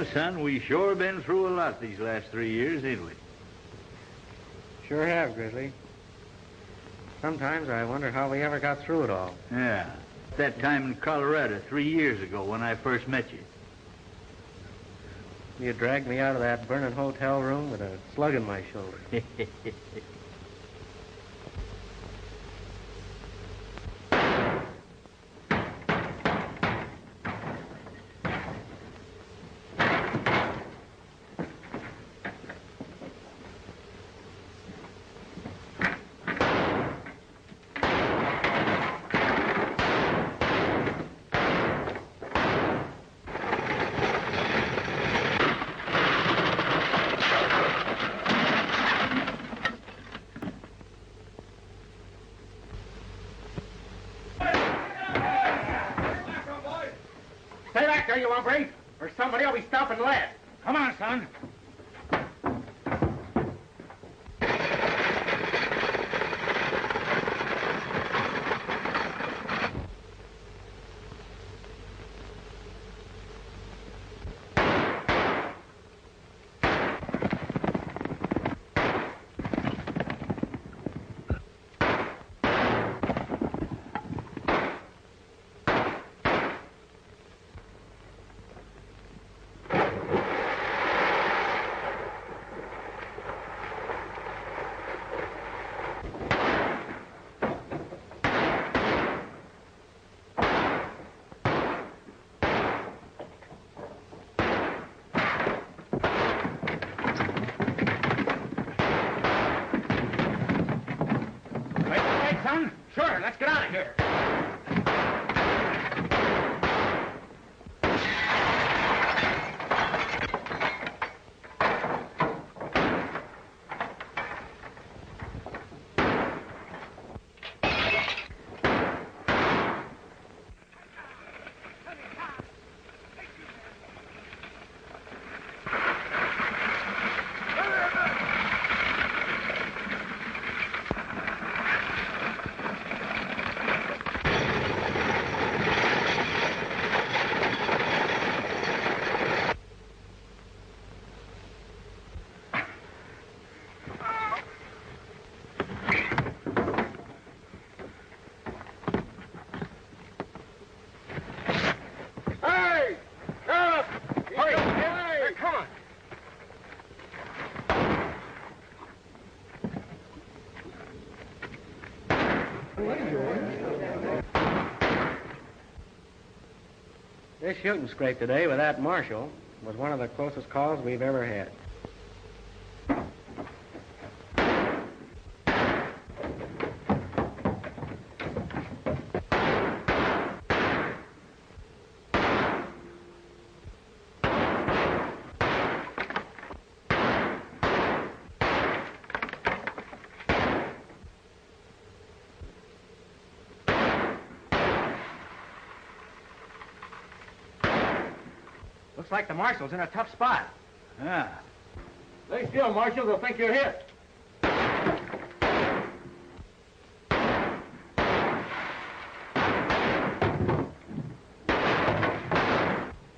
Well, son, we sure been through a lot these last 3 years, ain't we? Sure have, Grizzly. Sometimes I wonder how we ever got through it all. Yeah. That time in Colorado 3 years ago when I first met you. You dragged me out of that burning hotel room with a slug in my shoulder. Stay back there, you hombre, or somebody will be stopping last. Come on, son. Son? Sure, let's get out of here. This shooting scrape today with that marshal was one of the closest calls we've ever had. Looks like the marshal's in a tough spot. Ah. Stay still, Marshal. They'll think you're hit.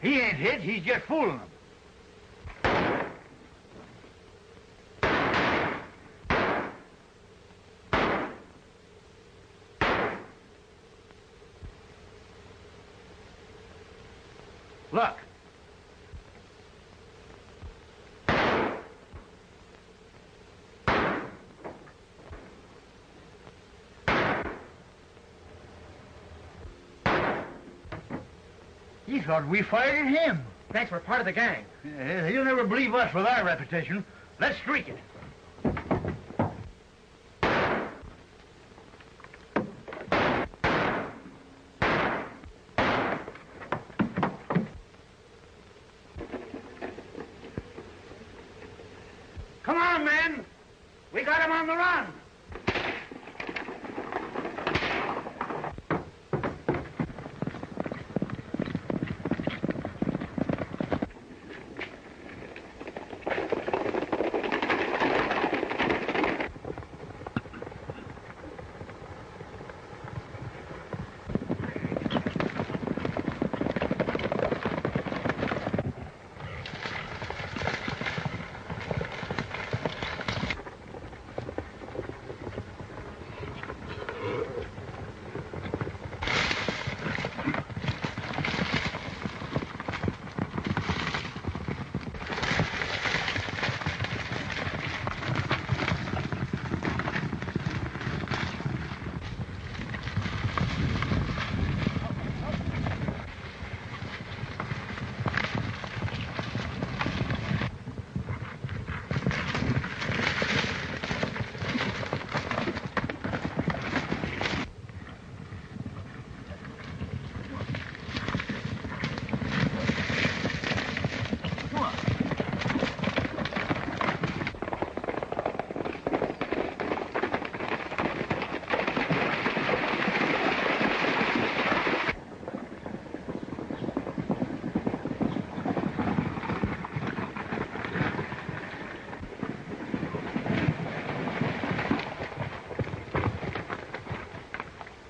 He ain't hit, he's just fooling them. Look. He thought we fired at him. Thanks, we're part of the gang. Yeah, he'll never believe us with our reputation. Let's streak it. Come on, men. We got him on the run.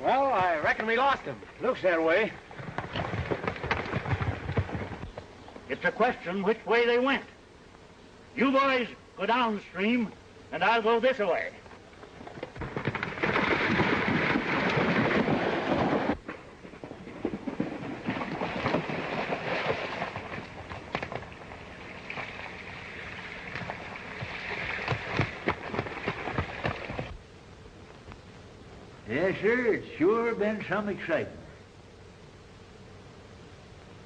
Well, I reckon we lost him. Looks that way. It's a question which way they went. You boys go downstream, and I'll go this way. Yes, sir, it's sure been some excitement.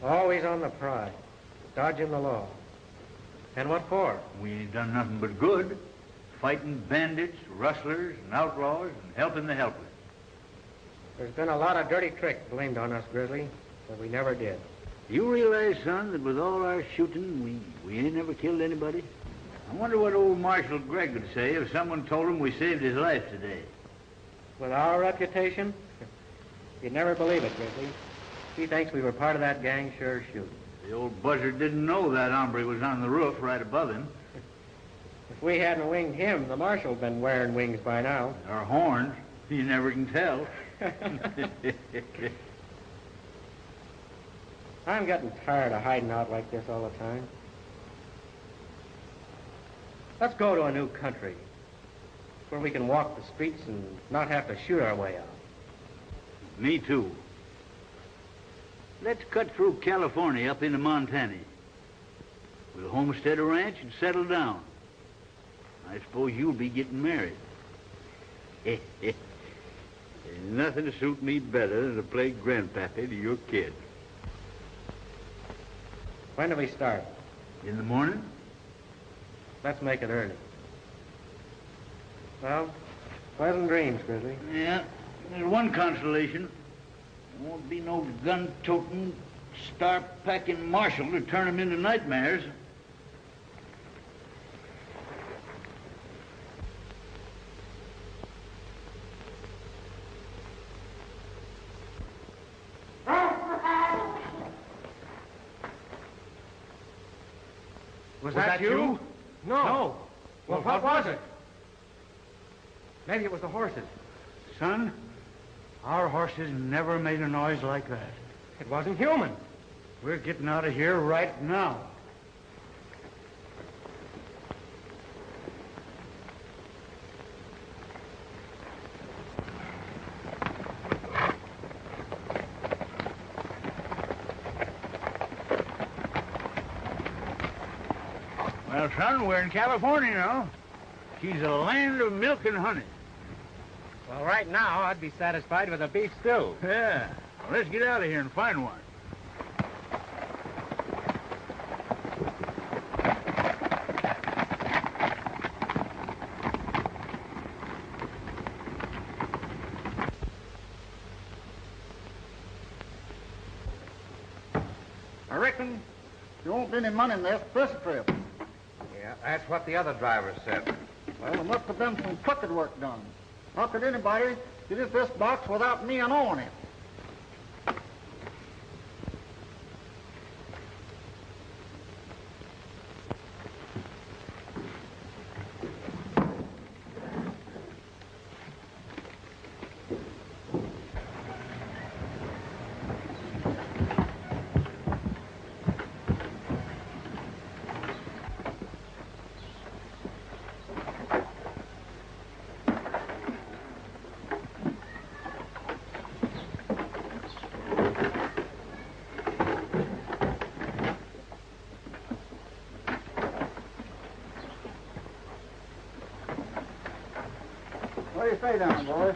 Always on the prowl, dodging the law. And what for? We ain't done nothing but good. Fighting bandits, rustlers, and outlaws, and helping the helpless. There's been a lot of dirty tricks blamed on us, Grizzly, but we never did. You realize, son, that with all our shooting, we ain't never killed anybody? I wonder what old Marshal Gregg would say if someone told him we saved his life today. With our reputation, you'd never believe it, Grizzly. He thinks we were part of that gang sure shooting. The old buzzard didn't know that hombre was on the roof right above him. If we hadn't winged him, the marshal'd been wearing wings by now. Our horns, you never can tell. I'm getting tired of hiding out like this all the time. Let's go to a new country where we can walk the streets and not have to shoot our way out. Me too. Let's cut through California up into Montana. We'll homestead a ranch and settle down. I suppose you'll be getting married. There's nothing to suit me better than to play grandpappy to your kid. When do we start? In the morning? Let's make it early. Well, pleasant dreams, Grizzly. Yeah, there's one consolation. There won't be no gun-toting, star-packing marshal to turn them into nightmares. Was that you? No. Well, what was it? Maybe it was the horses. Son, our horses never made a noise like that. It wasn't human. We're getting out of here right now. Well, son, we're in California now. She's a land of milk and honey. Well, right now, I'd be satisfied with a beef stew. Yeah. Well, let's get out of here and find one. I reckon there won't be any money in there for this trip. Yeah, that's what the other driver said. Well, there must have been some crooked work done. How could anybody get in this box without me knowing it? What do you say down, boys?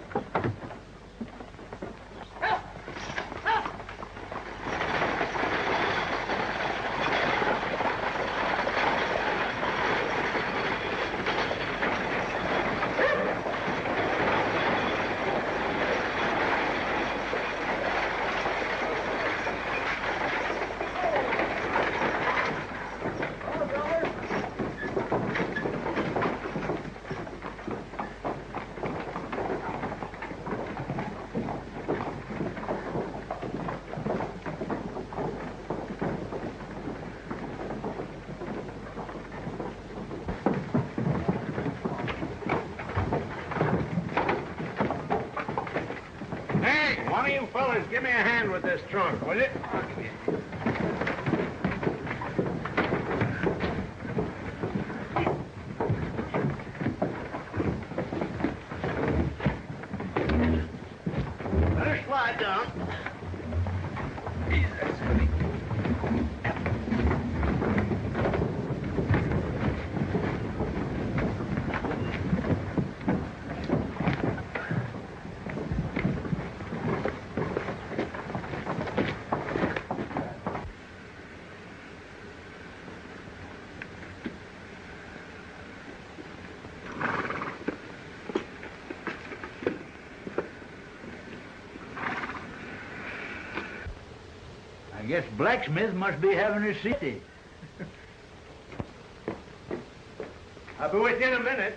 One of you fellas, give me a hand with this trunk, will you? Let her slide down. I guess blacksmith must be having his city. I'll be with you in a minute.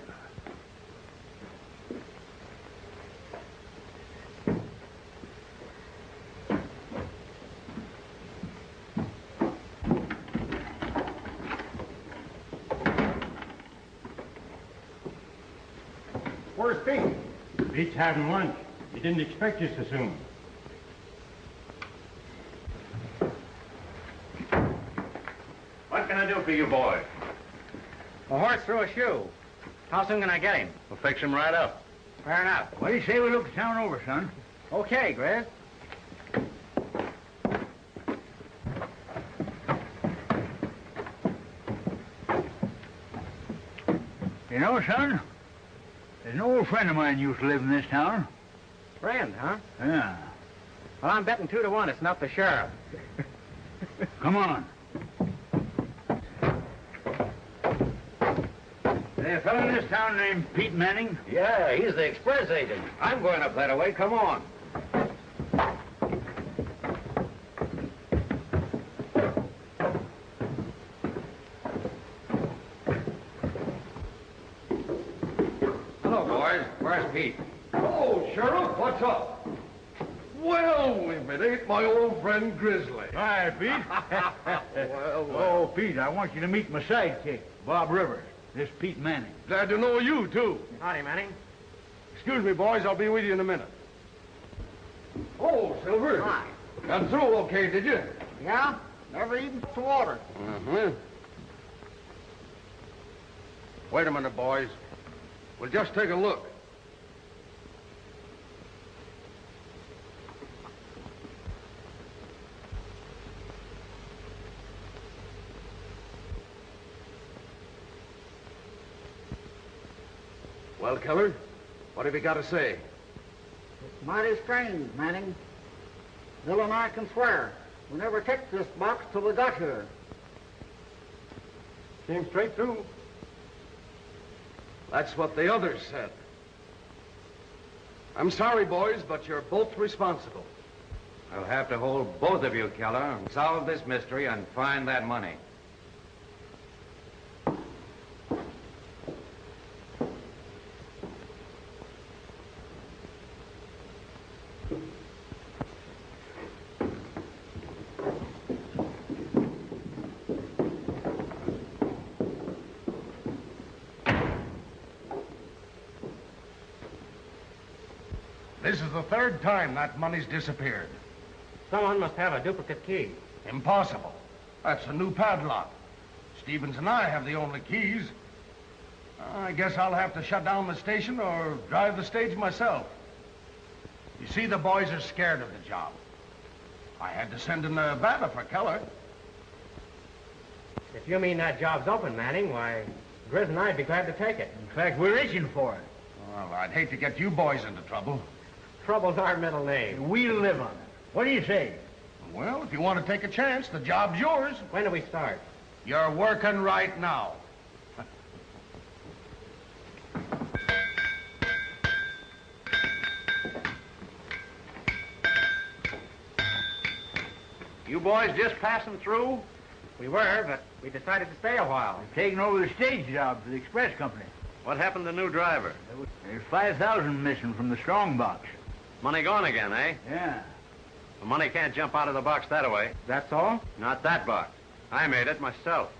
Where's Pete? Pete's having lunch. He didn't expect you so soon. What can I do for you boys? A horse through a shoe. How soon can I get him? We'll fix him right up. Fair enough. What do you say we look the town over, son? Okay, Grizz. You know, son, there's an old friend of mine used to live in this town. Friend, huh? Yeah. Well, I'm betting 2 to 1 it's not the sheriff. Come on. There's a fellow in this town named Pete Manning. Yeah, he's the express agent. I'm going up that way. Come on. Hello, boys. Where's Pete? Oh, Sheriff, what's up? Well, if it ain't my old friend Grizzly. Hi, Pete. Oh, Pete, I want you to meet my sidekick, Bob Rivers. This Pete Manning. Glad to know you, too. Howdy, Manning. Excuse me, boys. I'll be with you in a minute. Oh, Silver. Hi. Got through okay, did you? Yeah? Never even some water. Uh-huh. Wait a minute, boys. We'll just take a look. Well, Keller, what have you got to say? It's mighty strange, Manning. Bill and I can swear we never took this box till we got here. Came straight through. That's what the others said. I'm sorry, boys, but you're both responsible. I'll have to hold both of you, Keller, and solve this mystery and find that money. This is the third time that money's disappeared. Someone must have a duplicate key. Impossible. That's a new padlock. Stevens and I have the only keys. I guess I'll have to shut down the station or drive the stage myself. You see, the boys are scared of the job. I had to send in a banner for Keller. If you mean that job's open, Manning, why, Grizz and I'd be glad to take it. In fact, we're itching for it. Well, I'd hate to get you boys into trouble. Trouble's our middle name. We'll live on it. What do you say? Well, if you want to take a chance, the job's yours. When do we start? You're working right now. You boys just passing through? We were, but we decided to stay a while. We're taking over the stage job for the express company. What happened to the new driver? There's 5,000 missing from the strong box. Money gone again, eh? Yeah. The money can't jump out of the box that way. That's all? Not that box. I made it myself.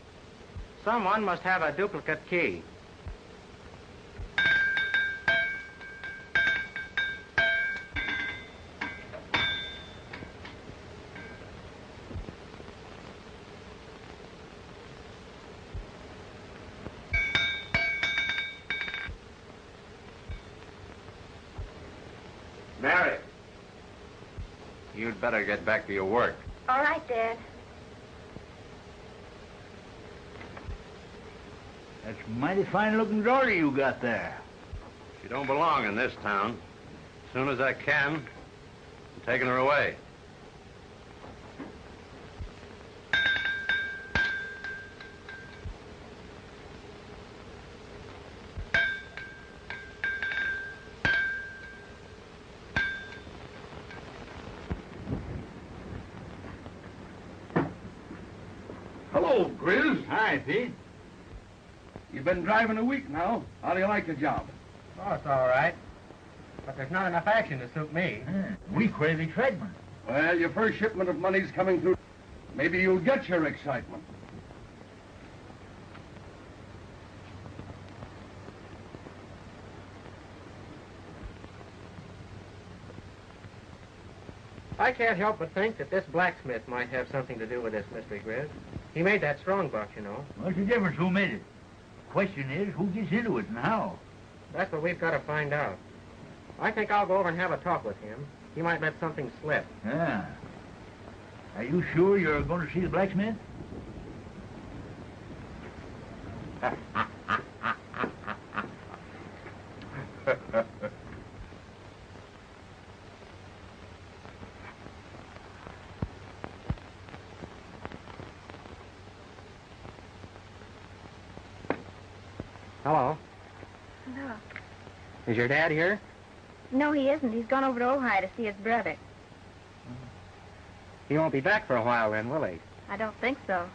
Someone must have a duplicate key. Mary. You'd better get back to your work. All right, Dad. That's a mighty fine-looking daughter you got there. She don't belong in this town. As soon as I can, I'm taking her away. Hello, Grizz. Hi, Pete. You've been driving a week now. How do you like the job? Oh, it's all right. But there's not enough action to suit me. We crave excitement. Well, your first shipment of money's coming through. Maybe you'll get your excitement. I can't help but think that this blacksmith might have something to do with this mystery, Grizz. He made that strong box, you know. What's the difference who made it? The question is, who gets into it and how? That's what we've got to find out. I think I'll go over and have a talk with him. He might let something slip. Yeah. Are you sure you're going to see the blacksmith? Hello. Hello. Is your dad here? No, he isn't. He's gone over to Ojai to see his brother. He won't be back for a while then, will he? I don't think so.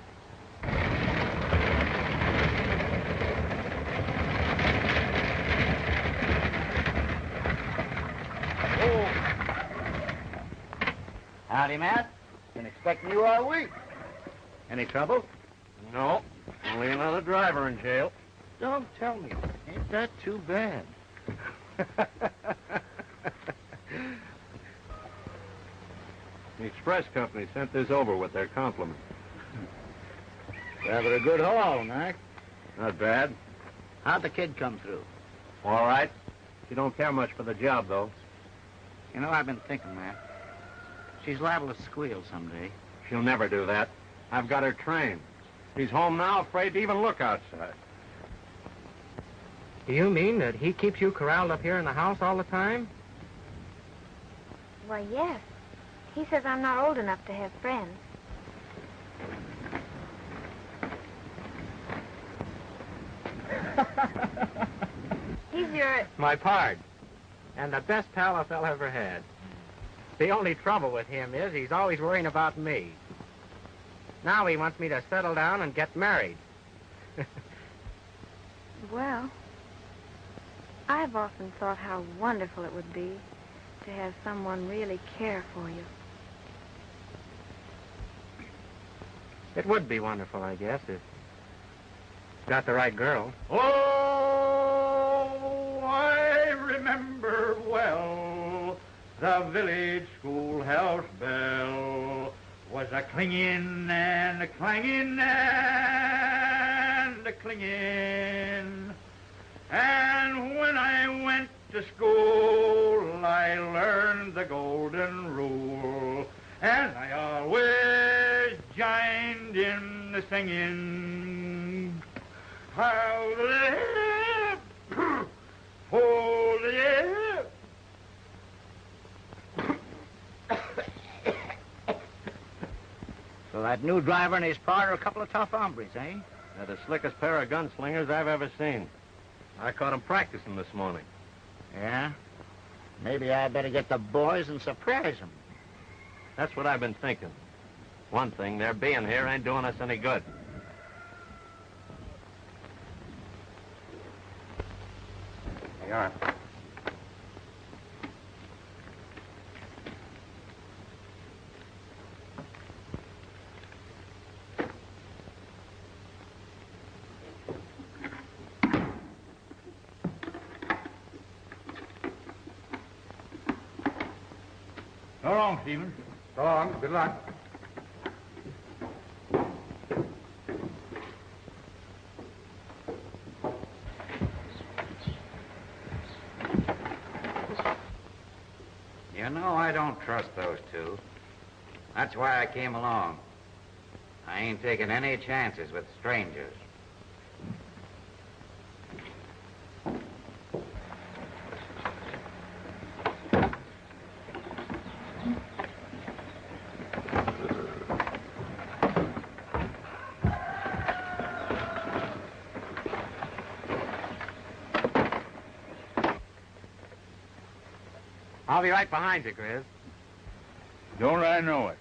Howdy, Matt. Been expecting you all week. Any trouble? No, only another driver in jail. Don't tell me. Ain't that too bad? The express company sent this over with their compliments. Rather a good haul, Mac. Not bad. How'd the kid come through? All right. She don't care much for the job, though. You know, I've been thinking, Mac. She's liable to squeal someday. She'll never do that. I've got her trained. She's home now, afraid to even look outside. Do you mean that he keeps you corralled up here in the house all the time? Why, yes. He says I'm not old enough to have friends. He's your... My pard. And the best pal a fella ever had. The only trouble with him is he's always worrying about me. Now he wants me to settle down and get married. Well, I've often thought how wonderful it would be to have someone really care for you. It would be wonderful, I guess, if got the right girl. Oh, I remember well the village schoolhouse bell was a clinging and a clanging and a clinging. And when I went to school, I learned the golden rule, and I always joined in the singing. How the hold the So that new driver and his pard are a couple of tough hombres, eh? They're the slickest pair of gunslingers I've ever seen. I caught them practicing this morning. Yeah? Maybe I better get the boys and surprise them. That's what I've been thinking. One thing, their being here ain't doing us any good. They are. So long, Stephen. So long. Good luck. You know, I don't trust those two. That's why I came along. I ain't taking any chances with strangers. I'll be right behind you, Grizz. Don't I know it?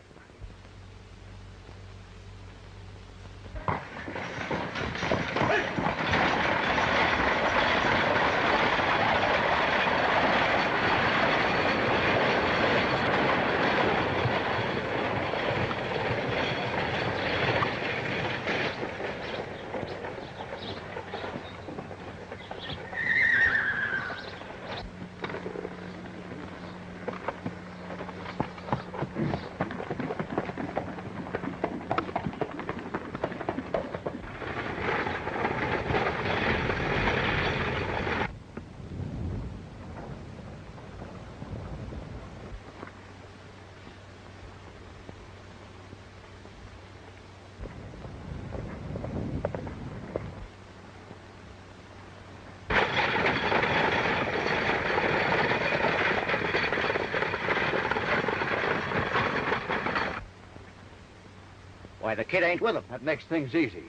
Why, the kid ain't with them. That makes things easy.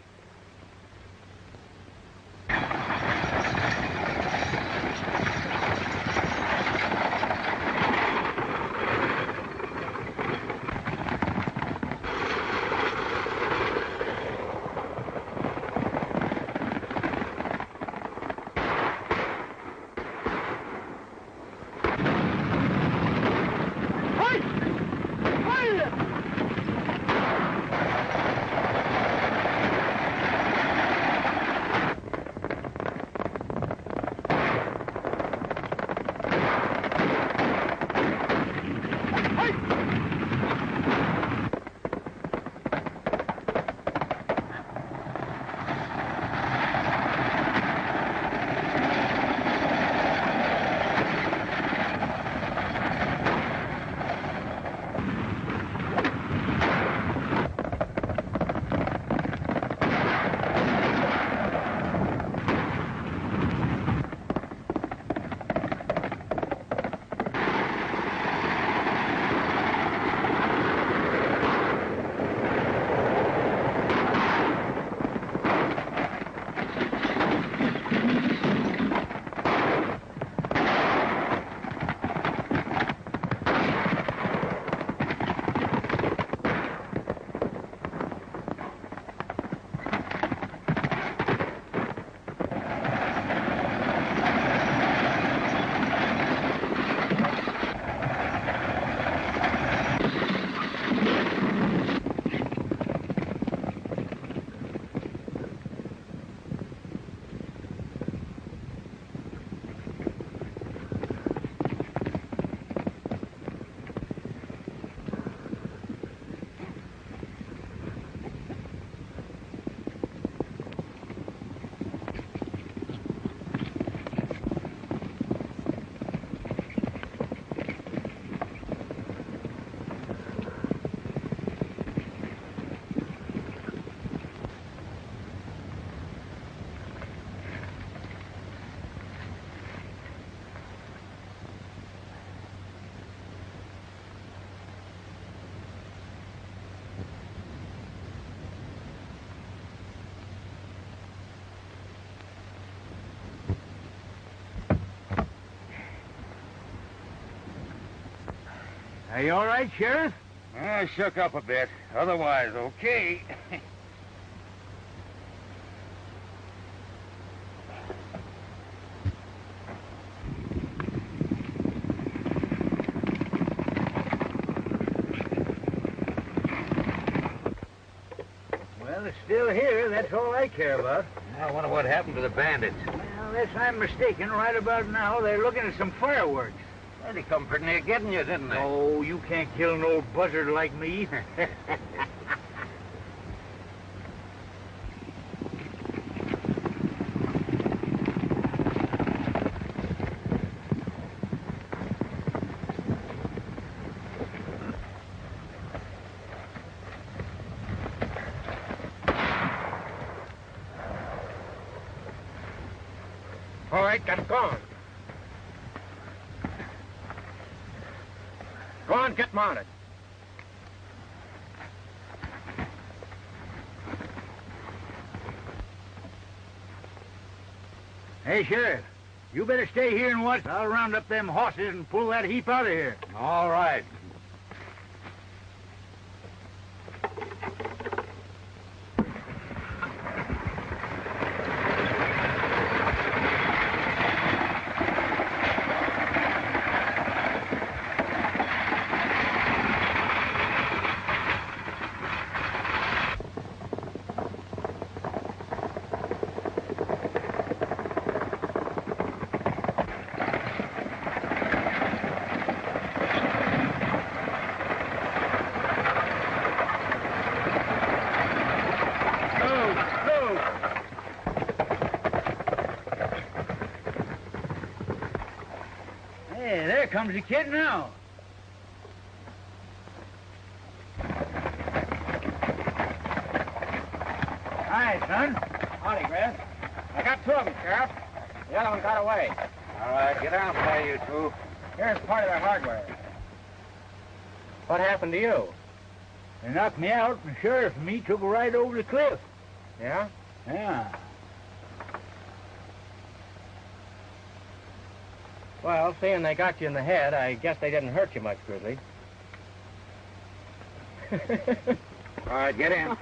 Are you all right, Sheriff? I shook up a bit. Otherwise, okay. Well, it's still here. That's all I care about. I wonder what happened to the bandits. Well, unless I'm mistaken, right about now, they're looking at some fireworks. Well, they come pretty near getting you, didn't they? Oh, you can't kill an old buzzard like me. All right, get going. Go on, get mounted. Hey, Sheriff, you better stay here and watch. I'll round up them horses and pull that heap out of here. All right. Hey, there comes the kid now. Hi, son. Howdy, Grizz. I got two of them, Sheriff. The other one got away. All right, get out there, you two. Here's part of their hardware. What happened to you? They knocked me out, and the sheriff and me took a ride over the cliff. Yeah? Yeah. Well, seeing they got you in the head, I guess they didn't hurt you much, Grizzly. All right, get in.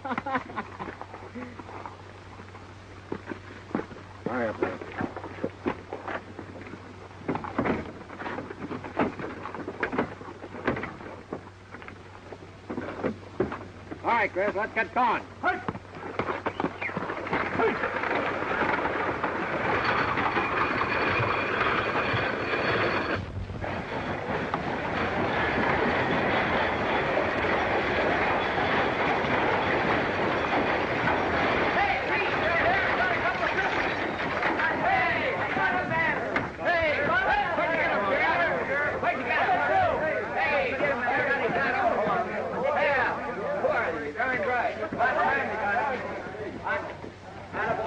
Hurry up, there. All right, Grizz, let's get going.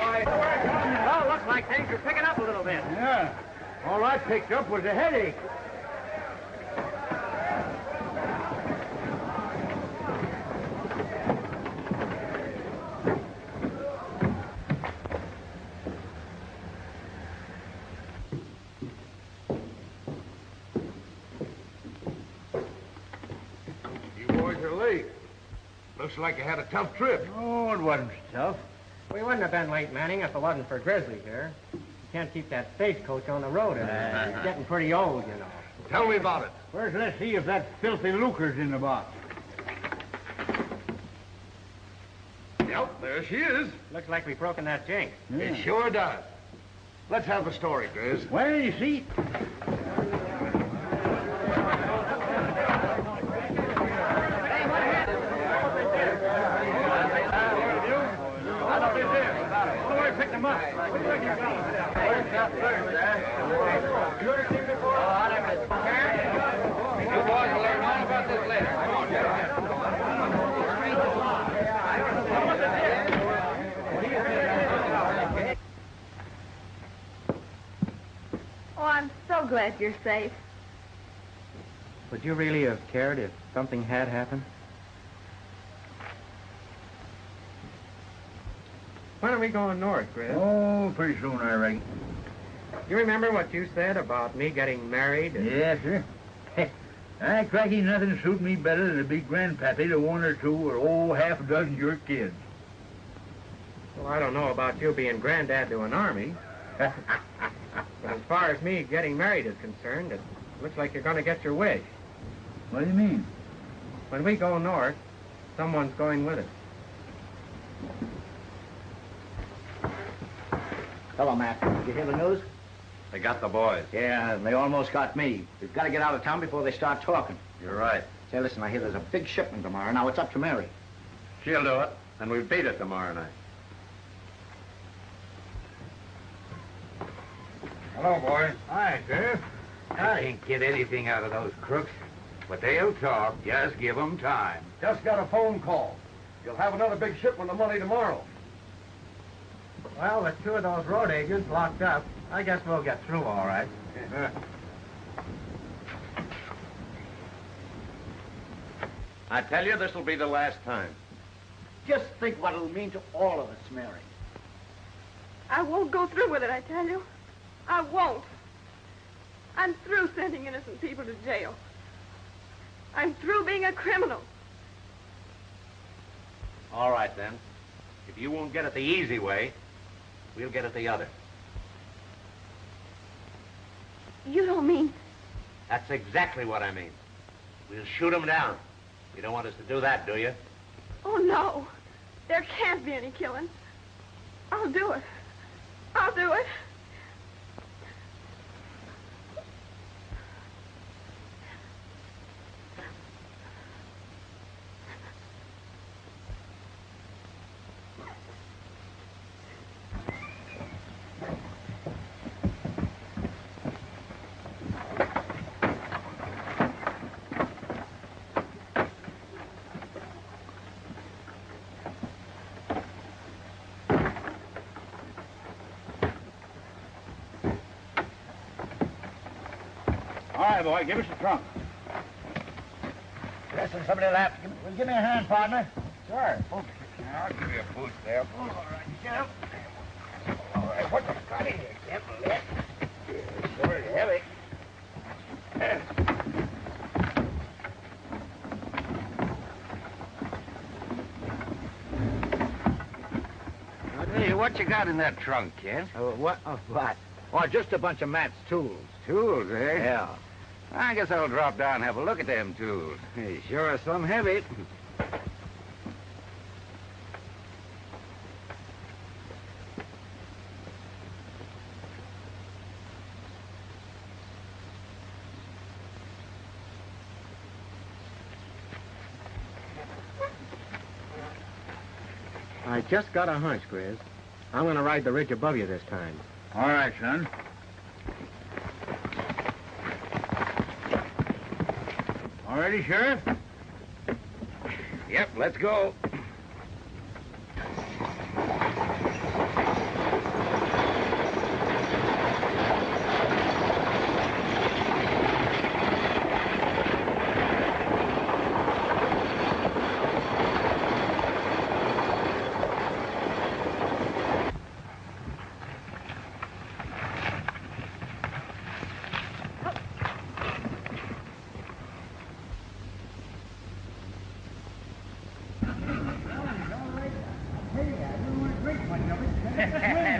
Well, looks like things are picking up a little bit. Yeah. All I picked up was a headache. You boys are late. Looks like you had a tough trip. Oh, it wasn't tough. We wouldn't have been late, Manning, if it wasn't for Grizzly here. You can't keep that stagecoach on the road anymore. It's getting pretty old, you know. Tell me about it. First, let's see if that filthy lucre's in the box. Yep, there she is. Looks like we've broken that jinx. It sure does. Let's have the story, Grizz. Well, you see, Pick them up. You boys will learn all about this later. Come on, Oh, I'm so glad you're safe. Would you really have cared if something had happened? When are we going north, Grizz? oh, pretty soon, I reckon. You remember what you said about me getting married? Yes, sir. Cracky, nothing suit me better than to be grandpappy to one or two or, half a dozen of your kids. Well, I don't know about you being granddad to an army. But as far as me getting married is concerned, it looks like you're going to get your wish. What do you mean? When we go north, someone's going with us. Hello, Matt. Did you hear the news? They got the boys. Yeah, they almost got me. We've got to get out of town before they start talking. You're right. Say, listen, I hear there's a big shipment tomorrow. Now, it's up to Mary. She'll do it, and we beat it tomorrow night. Hello, boys. Hi, Sheriff. I can't get anything out of those crooks, but they'll talk. Just give them time. Just got a phone call. You'll have another big shipment of money tomorrow. Well, with two of those road agents locked up, I guess we'll get through all right. I tell you, this will be the last time. Just think what it'll mean to all of us, Mary. I won't go through with it, I tell you. I won't. I'm through sending innocent people to jail. I'm through being a criminal. All right, then. If you won't get it the easy way, we'll get it the other. You don't mean... That's exactly what I mean. We'll shoot them down. You don't want us to do that, do you? Oh, no. There can't be any killing. I'll do it. I'll do it. All right, boy, give us the trunk. Listen, somebody laugh. Give me a hand, partner. Sure. I'll give you a boost there. All right, Jeff. All right, what the got in here, Jeff? It's very heavy. Hey, what you got in that trunk, Kent? What? Oh, just a bunch of Matt's tools. Tools, eh? Yeah. I guess I'll drop down and have a look at them tools. They sure are some heavy. I just got a hunch, Grizz. I'm going to ride the ridge above you this time. All right, son. All ready, Sheriff? Yep, let's go.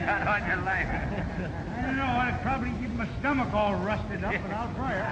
Not on your life. I don't know. I'd probably get my stomach all rusted up, but I'll try it.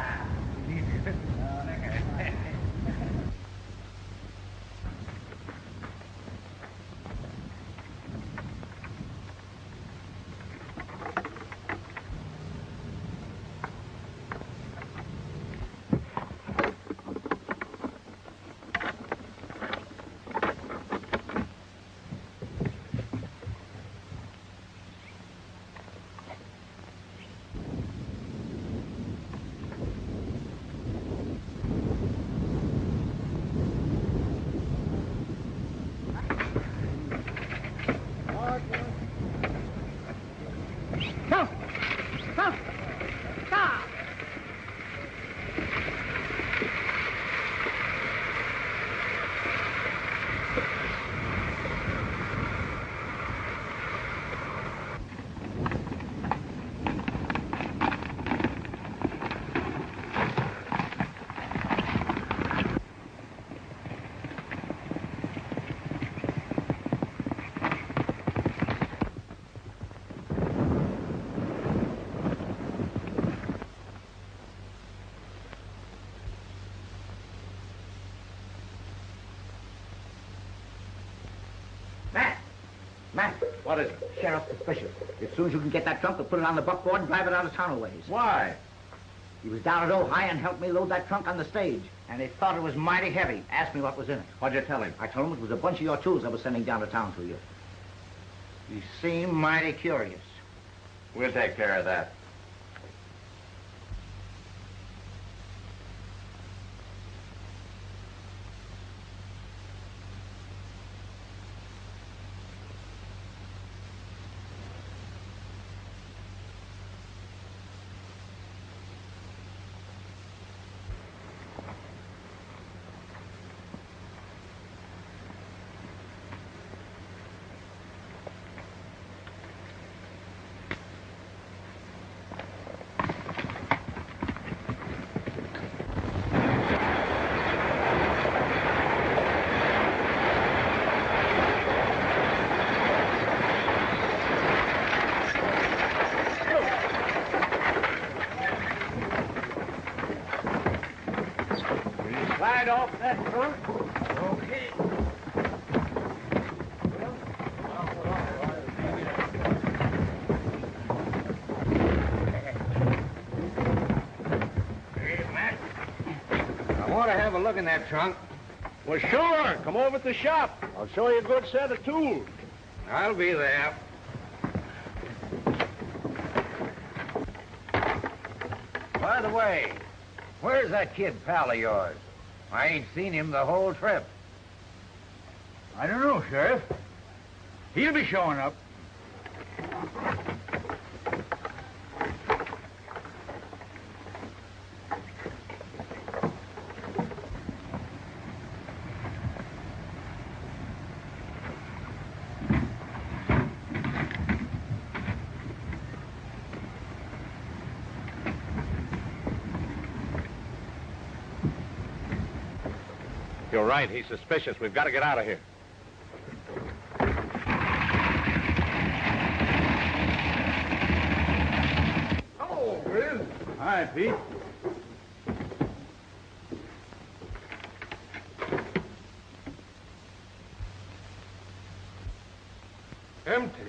What is it? Sheriff's suspicious. As soon as you can get that trunk, we'll put it on the buckboard and drive it out of town a ways. Why? He was down at Ojai and helped me load that trunk on the stage. And he thought it was mighty heavy. Asked me what was in it. What'd you tell him? I told him it was a bunch of your tools I was sending down to town to you. He seemed mighty curious. We'll take care of that. Slide off that trunk. Okay. I want to have a look in that trunk. Well, sure. Come over to the shop. I'll show you a good set of tools. I'll be there. By the way, where's that kid pal of yours? I ain't seen him the whole trip. I don't know, Sheriff. He'll be showing up. You're right. He's suspicious. We've got to get out of here. Hello, Grizz. Hi, Pete. Empty.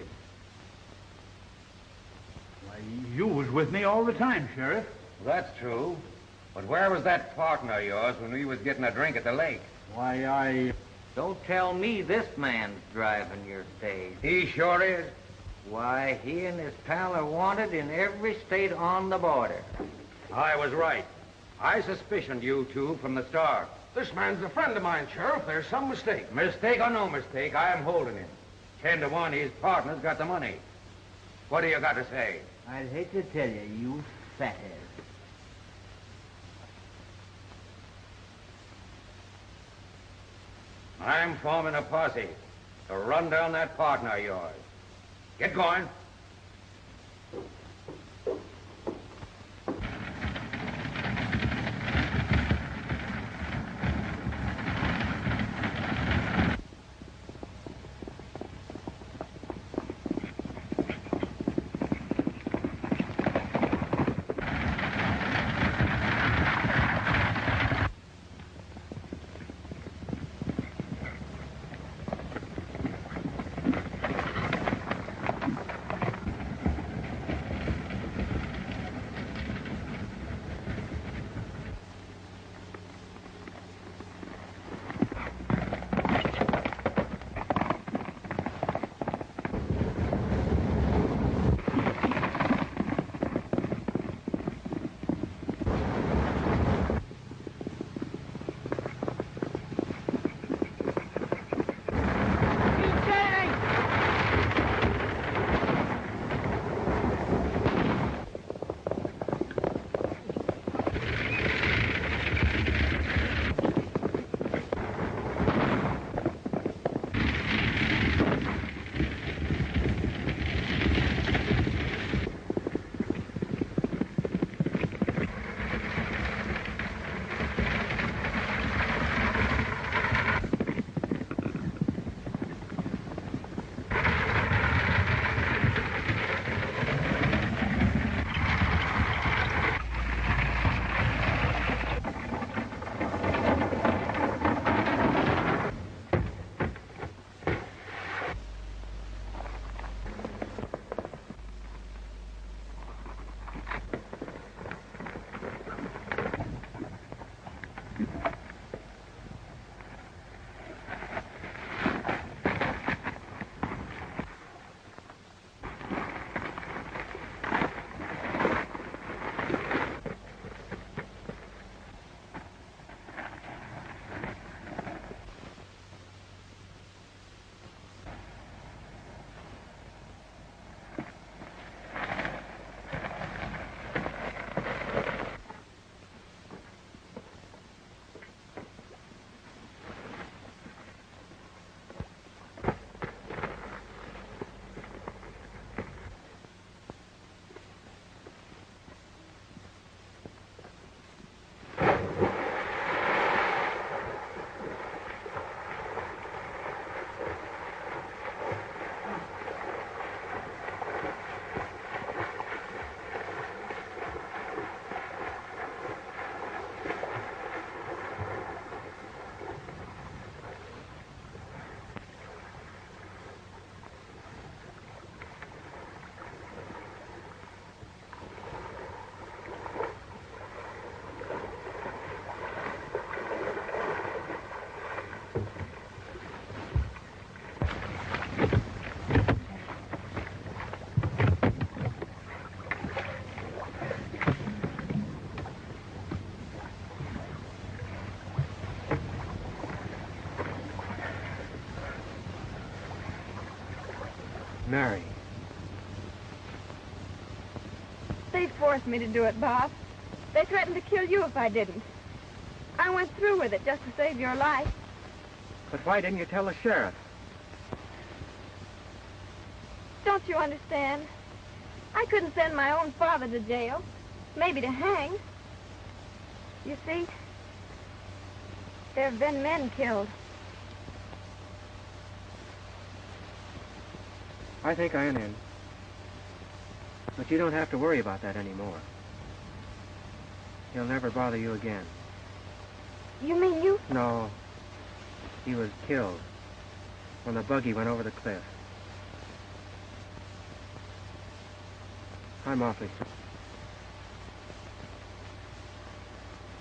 Why, you was with me all the time, Sheriff. That's true. But where was that partner of yours when we was getting a drink at the lake? Why, Don't tell me this man's driving your stage. He sure is. Why, he and his pal are wanted in every state on the border. I was right. I suspicioned you two from the start. This man's a friend of mine, Sheriff. There's some mistake. Mistake or no mistake, I am holding him. 10 to 1, his partner's got the money. What do you got to say? I'd hate to tell you, you fathead. I'm forming a posse to run down that partner of yours. Get going. Mary. They forced me to do it, Bob. They threatened to kill you if I didn't. I went through with it just to save your life. But why didn't you tell the sheriff? Don't you understand? I couldn't send my own father to jail. Maybe to hang. You see, there have been men killed. I think I'm in. But you don't have to worry about that anymore. He'll never bother you again. You mean you? No. He was killed when the buggy went over the cliff. I'm awfully sorry.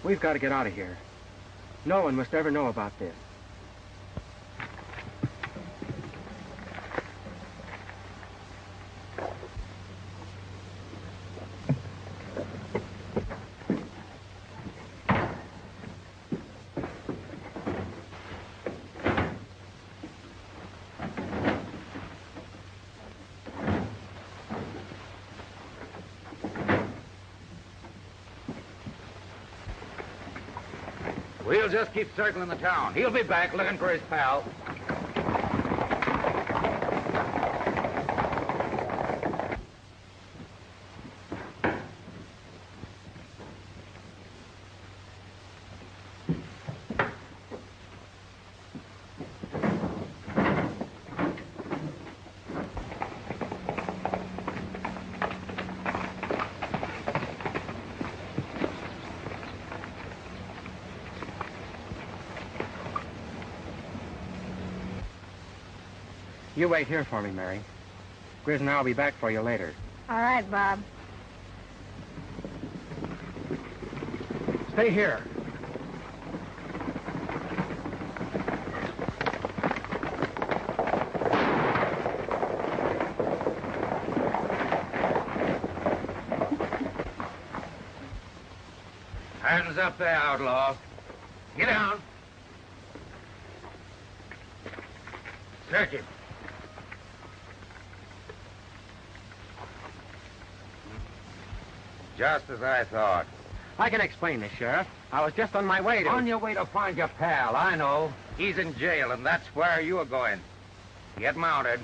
We've got to get out of here. No one must ever know about this. We'll just keep circling the town. He'll be back looking for his pal. You wait here for me, Mary. Grizz and I'll be back for you later. All right, Bob. Stay here. Hands up there, outlaw. Get down. Search him. Just as I thought. I can explain this, Sheriff. I was just on my way to... On your way to find your pal, I know. He's in jail, and that's where you are going. Get mounted.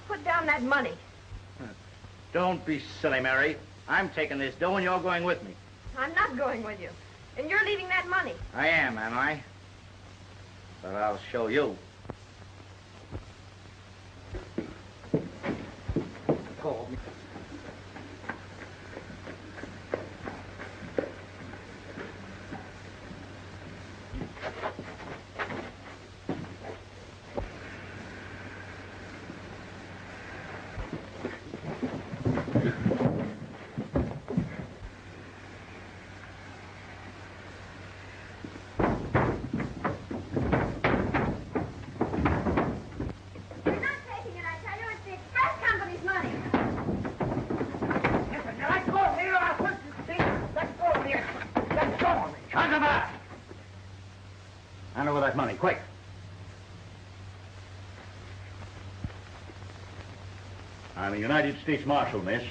Put down that money. Don't be silly, Mary. I'm taking this dough and you're going with me. I'm not going with you. And you're leaving that money. I am I? But I'll show you. Go. Hand over that money, quick. I'm a United States Marshal, miss,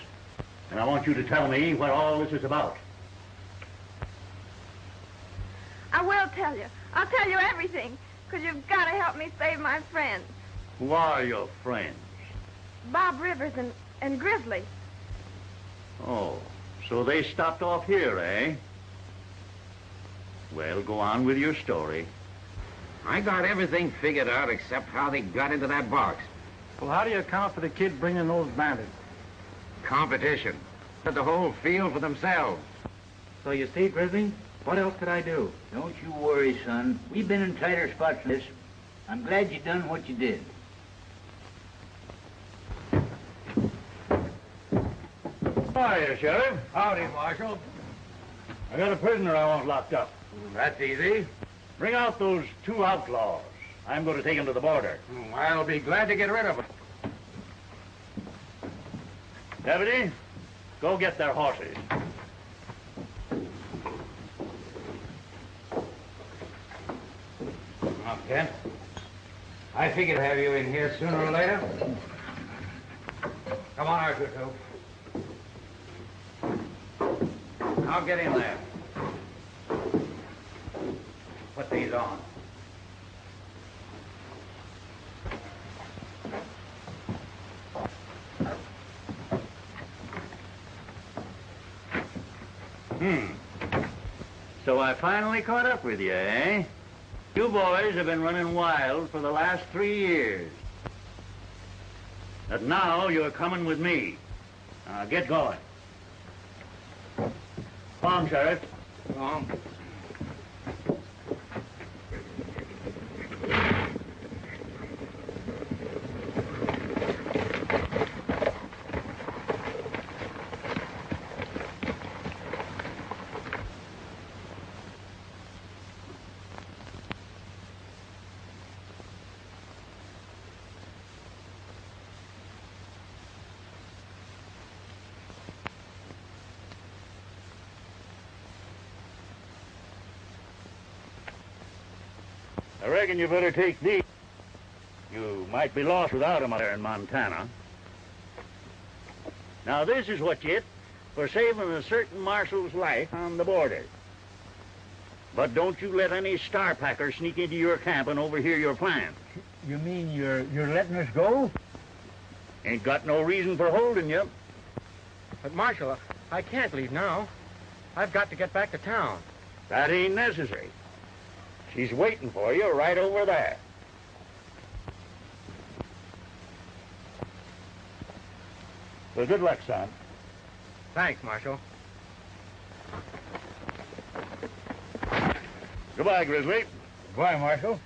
and I want you to tell me what all this is about. I will tell you. I'll tell you everything, because you've got to help me save my friends. Who are your friends? Bob Rivers and Grizzly. Oh, so they stopped off here, eh? Well, go on with your story. I got everything figured out except how they got into that box. Well, how do you account for the kid bringing those bandits? Competition. Had the whole field for themselves. So you see, Grizzly, What else could I do? Don't you worry, son. We've been in tighter spots than this. I'm glad you done what you did. Hiya, Sheriff. Howdy, Marshal. I got a prisoner I want locked up. That's easy. Bring out those 2 outlaws. I'm going to take them to the border. I'll be glad to get rid of them. Deputy, go get their horses. Now, Kent, I figured to have you in here sooner or later. Come on, Arthur, too. Now get in there. Put these on. So I finally caught up with you, eh? You boys have been running wild for the last 3 years. But now you're coming with me. Get going. Come on, Sheriff. Come on. I reckon you better take these. You might be lost without them out there in Montana. Now, this is what you get for saving a certain marshal's life on the border. But don't you let any star packer sneak into your camp and overhear your plans. You mean you're letting us go? Ain't got no reason for holding you. But, Marshal, I can't leave now. I've got to get back to town. That ain't necessary. She's waiting for you right over there. Well, good luck, son. Thanks, Marshal. Goodbye, Grizzly. Goodbye, Marshal.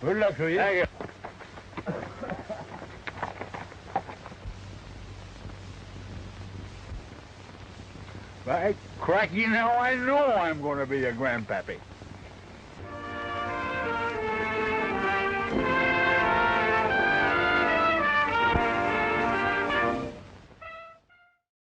Good luck to you. Thank you. By cracky, now I know I'm going to be a grandpappy.